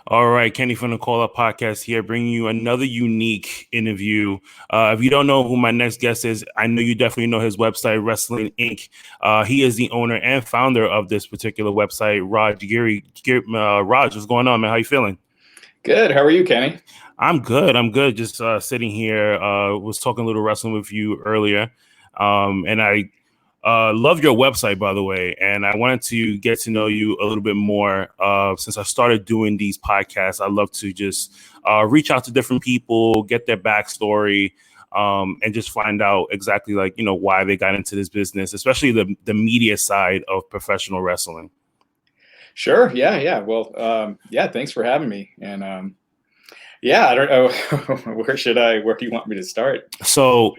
All right, Kenny from the Call Up Podcast here, bringing you another unique interview. If you don't know who my next guest is, I know you definitely know his website, Wrestling Inc. He is the owner and founder of this particular website, Raj Giri. Raj, what's going on, man? How you feeling? Good. How are you, Kenny? I'm good. I'm good. Just sitting here. Was talking a little wrestling with you earlier, and I love your website, by the way. And I wanted to get to know you a little bit more. Since I started doing these podcasts, I love to just reach out to different people, get their backstory, and just find out exactly why they got into this business, especially the media side of professional wrestling. Sure. Yeah. Yeah. Well, yeah. Thanks for having me. And yeah, I don't know where do you want me to start? So,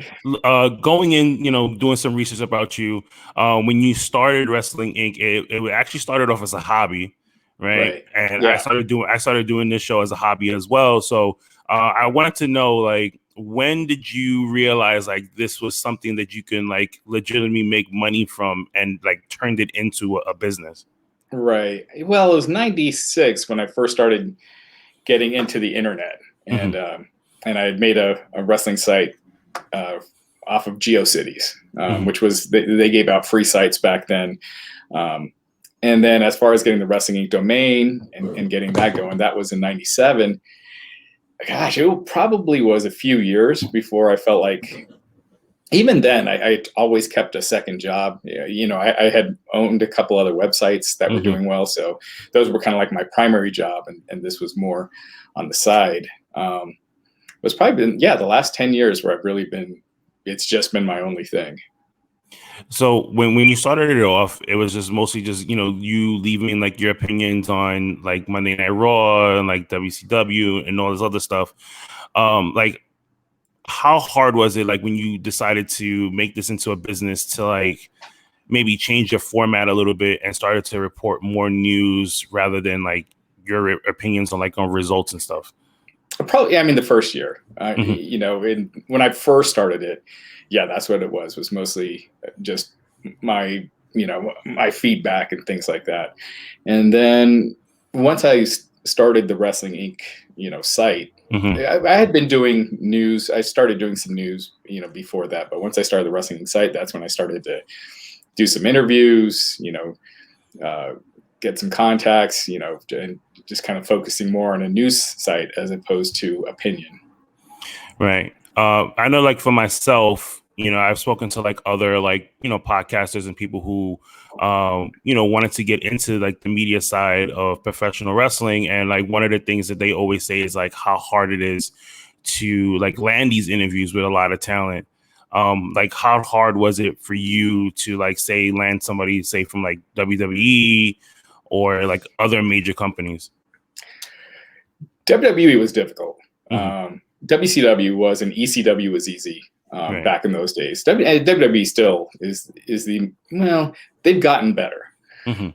going in, doing some research about you, when you started Wrestling Inc., it actually started off as a hobby, right? Right. And Yeah. I started doing this show as a hobby as well. So, I wanted to know, like, when did you realize like this was something that you can like legitimately make money from and like turned it into a business? Right. Well, it was '96 when I first started getting into the internet, Hmm. and I had made a wrestling site uh, off of GeoCities, Hmm. which was they gave out free sites back then. Um, and then as far as getting the Wrestling Inc. domain and getting that going, that was in '97. Gosh, it probably was a few years before I felt like, even then, I always kept a second job. I had owned a couple other websites that were Hmm. doing well, so those were kind of like my primary job, and this was more on the side. It's probably been, yeah, the last 10 years where I've really been, it's just been my only thing. So when you started it off, it was just mostly just you leaving like your opinions on like Monday Night Raw and like WCW and all this other stuff. Like how hard was it like when you decided to make this into a business to like maybe change your format a little bit and started to report more news rather than like your opinions on like on results and stuff? Probably, I mean, the first year, Hmm. when I first started it, yeah, that's what it was mostly just my, my feedback and things like that. And then once I started the Wrestling Inc., site, Hmm. I had been doing news. I started doing some news, before that. But once I started the Wrestling Inc. site, that's when I started to do some interviews, uh, get some contacts, and just kind of focusing more on a news site as opposed to opinion. Right. I know, like for myself, I've spoken to like other like podcasters and people who, wanted to get into like the media side of professional wrestling, and like one of the things that they always say is like how hard it is to like land these interviews with a lot of talent. Like how hard was it for you to like say land somebody say from like WWE or like other major companies? WWE was difficult. Hmm. WCW was, and ECW was easy Right. back in those days. WWE still is the, well, they've gotten better. Hmm.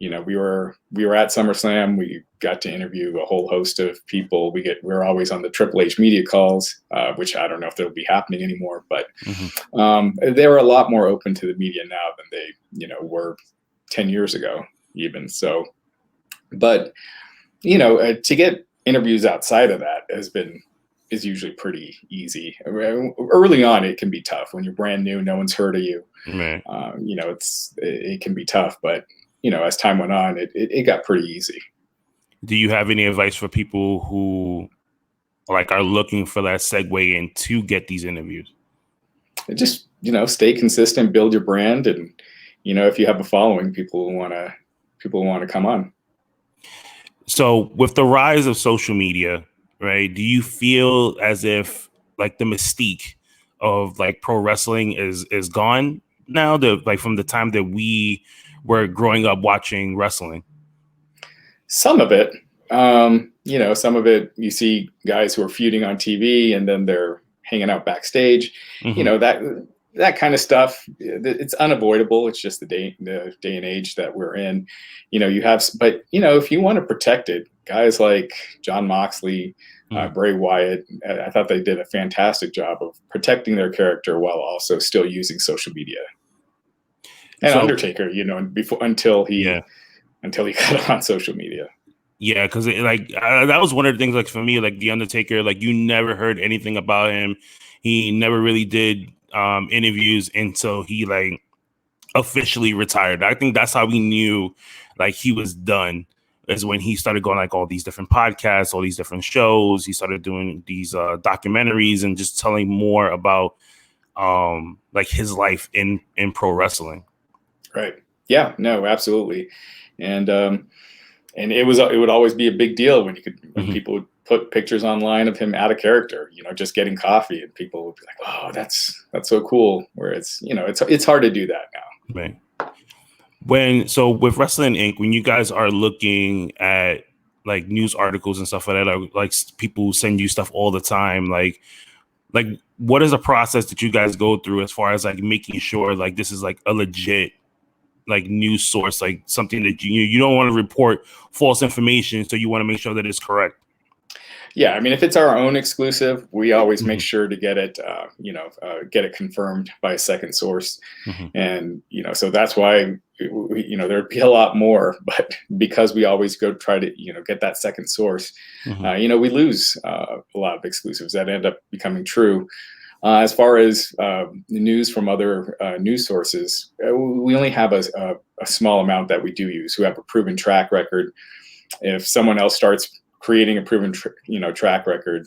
We were at SummerSlam. We got to interview a whole host of people. We're always on the Triple H media calls, which I don't know if they'll be happening anymore. But Hmm. they're a lot more open to the media now than they were 10 years ago, even so. But to get interviews outside of that is usually pretty easy. Early on, it can be tough when you're brand new, no one's heard of you. Right. It can be tough, but as time went on, it got pretty easy. Do you have any advice for people who like are looking for that segue in to get these interviews? Just stay consistent, build your brand, and if you have a following, people want to come on. So with the rise of social media, right, do you feel as if like the mystique of like pro wrestling is gone now, the like from the time that we were growing up watching wrestling? Some of it, some of it, you see guys who are feuding on TV and then they're hanging out backstage. Hmm. That kind of stuff. It's unavoidable. It's just the day and age that we're in. But if you want to protect it, guys like John Moxley, Hmm. Bray Wyatt, I thought they did a fantastic job of protecting their character while also still using social media. And So Undertaker, before until he yeah. got on social media. Yeah, because that was one of the things. Like for me, like the Undertaker, like you never heard anything about him. He never really did interviews until he like officially retired. I think that's how we knew like he was done. Is when he started going like all these different podcasts, all these different shows. He started doing these documentaries and just telling more about like his life in pro wrestling. Right. Yeah. No. Absolutely. And it would always be a big deal when Mhm. people would put pictures online of him out of character, just getting coffee, and people would be like, "Oh, that's so cool." Where it's hard to do that now. Right. So with Wrestling Inc., when you guys are looking at like news articles and stuff like that, like people send you stuff all the time, like what is a process that you guys go through as far as like making sure like this is like a legit like news source, like something that you don't want to report false information, so you want to make sure that it's correct. Yeah, I mean, if it's our own exclusive, we always make Hmm. sure to get it confirmed by a second source, Hmm. and so that's why there'd be a lot more, but because we always go try to get that second source, Hmm. we lose a lot of exclusives that end up becoming true. As far as the news from other news sources, we only have a small amount that we do use who have a proven track record. If someone else starts creating a proven track record,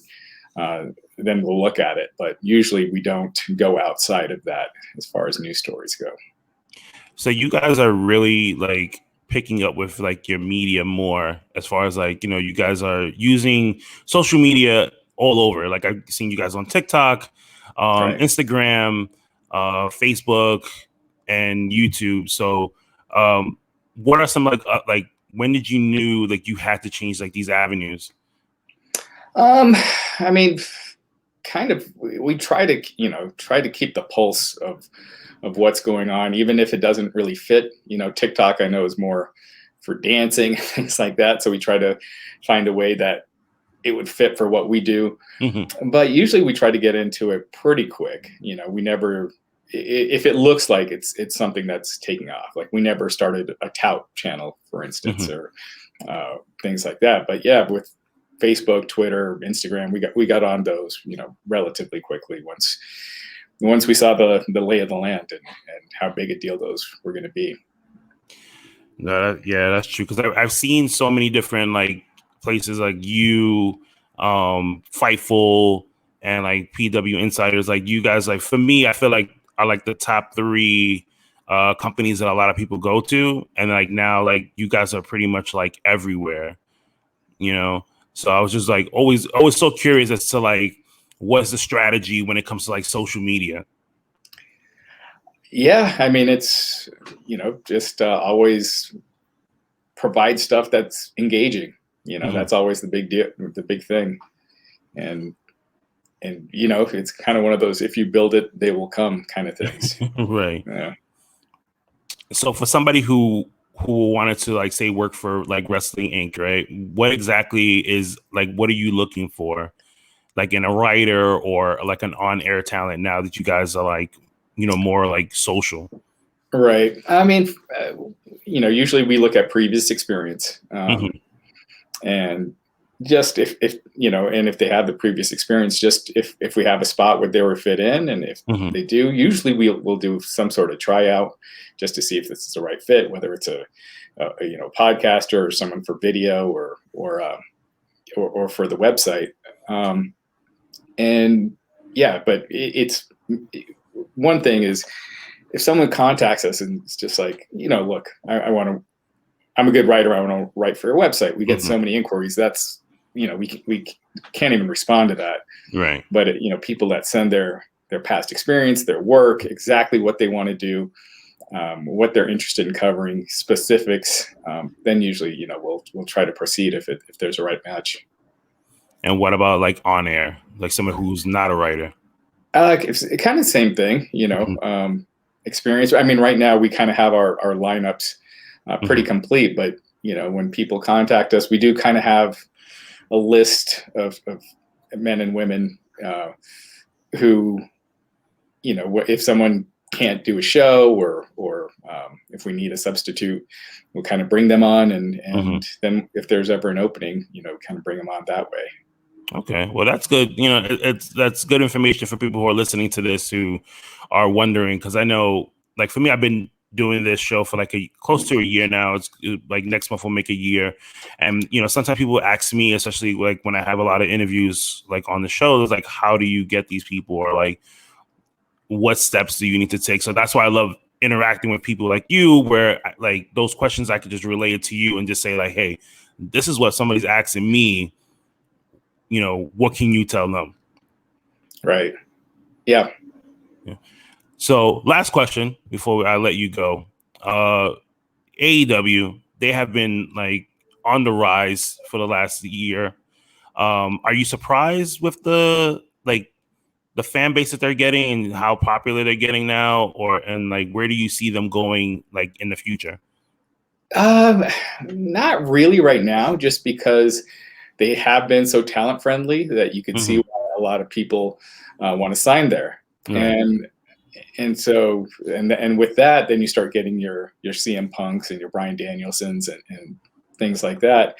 then we'll look at it. But usually we don't go outside of that as far as news stories go. So you guys are really like picking up with like your media more as far as like, you guys are using social media all over. Like I've seen you guys on TikTok, Right. Instagram, Facebook, and YouTube. So what are some like when did you knew like you had to change like these avenues? Um, I mean, kind of. We try to keep the pulse of what's going on, even if it doesn't really fit. TikTok I know is more for dancing and things like that, so we try to find a way that it would fit for what we do. Hmm. But usually we try to get into it pretty quick. We never, if it looks like it's something that's taking off. Like we never started a tout channel, for instance, Hmm. or things like that. But yeah, with Facebook, Twitter, Instagram, we got on those, relatively quickly once we saw the lay of the land and how big a deal those were going to be. Yeah, that's true. Because I've seen so many different like places like Fightful, and like PW Insiders. Like you guys, like for me, I feel like are like the top three companies that a lot of people go to, and like now, like you guys are pretty much like everywhere. You know, so I was just like always so curious as to like what's the strategy when it comes to like social media. Yeah, I mean, it's just always provide stuff that's engaging. Hmm. That's always the big deal, the big thing. And it's kind of one of those, if you build it, they will come kind of things. Right. Yeah. So for somebody who wanted to like say work for like Wrestling Inc., right? What exactly is like what are you looking for? Like in a writer or like an on-air talent now that you guys are like, more like social. Right. I mean, usually we look at previous experience, Hmm. and just and if they have the previous experience, just if we have a spot where they were fit in, and if Hmm. they do, usually we'll do some sort of tryout just to see if this is the right fit, whether it's a podcaster or someone for video or for the website. And yeah, but one thing is, if someone contacts us and it's just like, look, I want to, I'm a good writer, I want to write for your website. We get Hmm. so many inquiries. That's, we can't even respond to that. Right. But people that send their past experience, their work, exactly what they want to do, what they're interested in covering, specifics, then usually, we'll try to proceed if there's a right match. And what about like on air, like someone who's not a writer? It's kind of the same thing, Hmm. experience. I mean, right now we kind of have our lineups pretty Hmm. complete, but when people contact us, we do kind of have a list of men and women who, if someone can't do a show, or if we need a substitute, we'll kind of bring them on, and then if there's ever an opening, kind of bring them on that way. Okay, well, that's good. That's good information for people who are listening to this who are wondering, because I know, like for me, I've been doing this show for like close to a year now. It's like next month will make a year, and sometimes people ask me, especially like when I have a lot of interviews like on the show, it's like, how do you get these people, or like what steps do you need to take? So that's why I love interacting with people like you, where like those questions I could just relay it to you and just say like, hey, this is what somebody's asking me. What can you tell them? Right. Yeah. So last question before I let you go. AEW, they have been like on the rise for the last year. Are you surprised with the fan base that they're getting and how popular they're getting now, and like where do you see them going like in the future? Not really right now, just because they have been so talent friendly that you could see why a lot of people want to sign there. Right. And so with that, then you start getting your CM Punks and your Bryan Danielsons and things like that.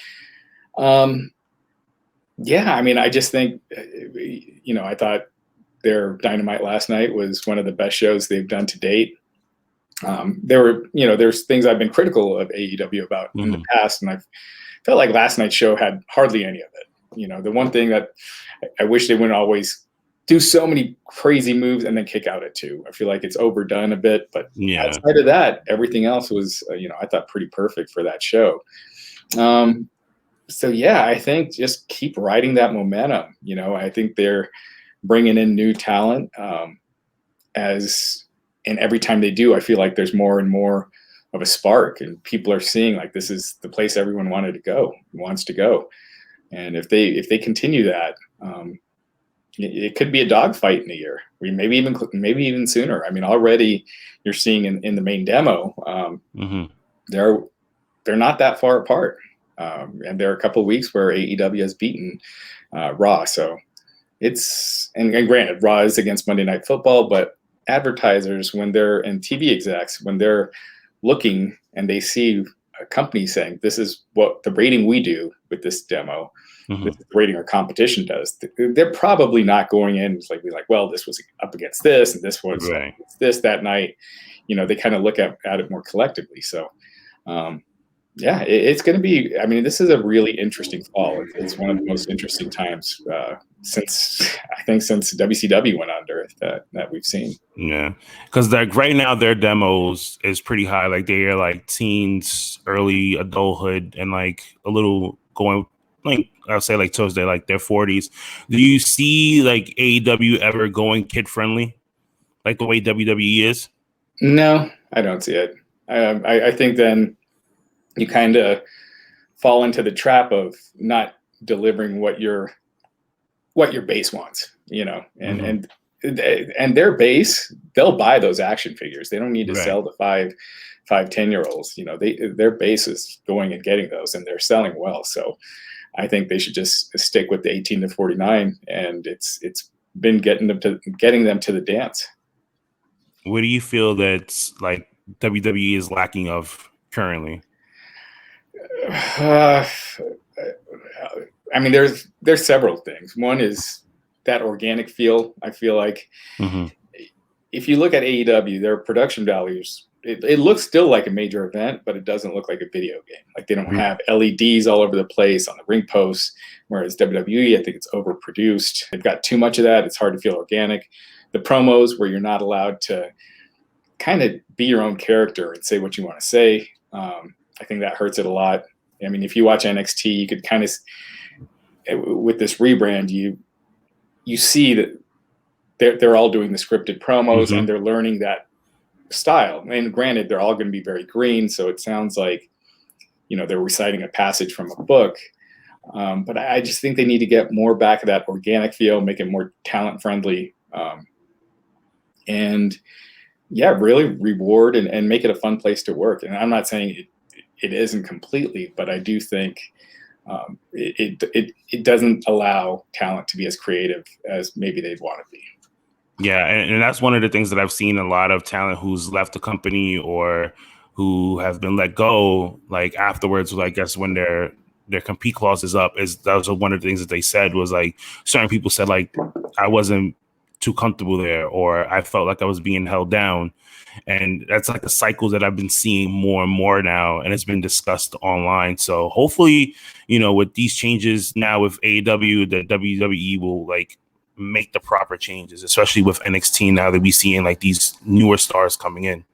Yeah, I mean, I just think, I thought their Dynamite last night was one of the best shows they've done to date. There's things I've been critical of AEW about in the past, and I felt like last night's show had hardly any of it. The one thing that I wish they wouldn't always do so many crazy moves and then kick out at 2. I feel like it's overdone a bit, but outside of that, everything else was, I thought pretty perfect for that show. So yeah, I think just keep riding that momentum. I think they're bringing in new talent, and every time they do, I feel like there's more and more of a spark, and people are seeing like this is the place everyone wants to go. And if they continue that, it could be a dogfight in a year. Maybe even sooner. I mean, already you're seeing in the main demo, they're not that far apart, and there are a couple of weeks where AEW has beaten Raw. So it's and granted, Raw is against Monday Night Football, but advertisers, when they're and TV execs, when they're looking and they see a company saying this is what the rating we do with this demo, this is the rating our competition does, they're probably not going in be like, well, this was up against this and this was this that night. They kind of look at it more collectively. So yeah, it's going to be, I mean, this is a really interesting fall. It's one of the most interesting times since WCW went under that we've seen. Yeah, because like right now their demos is pretty high. Like they are like teens, early adulthood, and like a little going like I'll say like towards like their 40s. Do you see like AEW ever going kid friendly, like the way WWE is? No, I don't see it. I think then you kind of fall into the trap of not delivering what your base wants, and their base, they'll buy those action figures. They don't need to sell the 5-10-year-olds. Their base is going and getting those, and they're selling well. So I think they should just stick with the 18 to 49, and it's been getting them to the dance. What do you feel that's like WWE is lacking of currently? I mean, there's several things. One is that organic feel. I feel like if you look at AEW, their production values, it looks still like a major event, but it doesn't look like a video game. Like they don't have LEDs all over the place on the ring posts, whereas WWE, I think it's overproduced. They've got too much of that. It's hard to feel organic. The promos where you're not allowed to kind of be your own character and say what you want to say, I think that hurts it a lot. I mean, if you watch NXT, you could kind of, with this rebrand, you see that they're all doing the scripted promos and they're learning that style. And granted, they're all going to be very green, so it sounds like they're reciting a passage from a book. But I just think they need to get more back of that organic feel, make it more talent friendly, and yeah, really reward and make it a fun place to work. And I'm not saying it isn't completely, but I do think it doesn't allow talent to be as creative as maybe they'd want to be. Yeah, and that's one of the things that I've seen a lot of talent who's left the company or who have been let go, like afterwards, I guess when their compete clause is up, is that was one of the things that they said was like certain people said like I wasn't too comfortable there or I felt like I was being held down. And that's like a cycle that I've been seeing more and more now, and it's been discussed online. So hopefully, with these changes now with AEW, the WWE will like make the proper changes, especially with NXT now that we seeing like these newer stars coming in.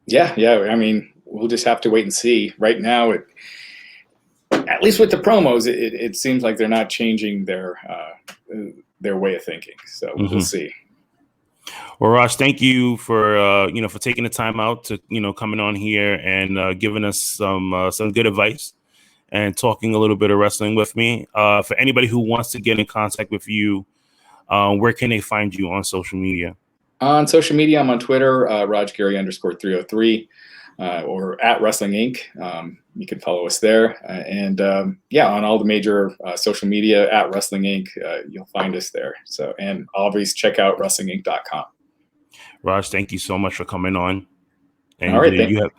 Yeah. I mean, we'll just have to wait and see. Right now, at least with the promos, it seems like they're not changing their way of thinking. So we'll see. Well, Raj, thank you for for taking the time out to coming on here and giving us some good advice and talking a little bit of wrestling with me. For anybody who wants to get in contact with you, where can they find you on social media? On social media, I'm on Twitter, Raj Giri _303, or at Wrestling Inc. You can follow us there. And on all the major social media at Wrestling Inc. You'll find us there. So, and always check out wrestlinginc.com. Raj, thank you so much for coming on. And all right, you have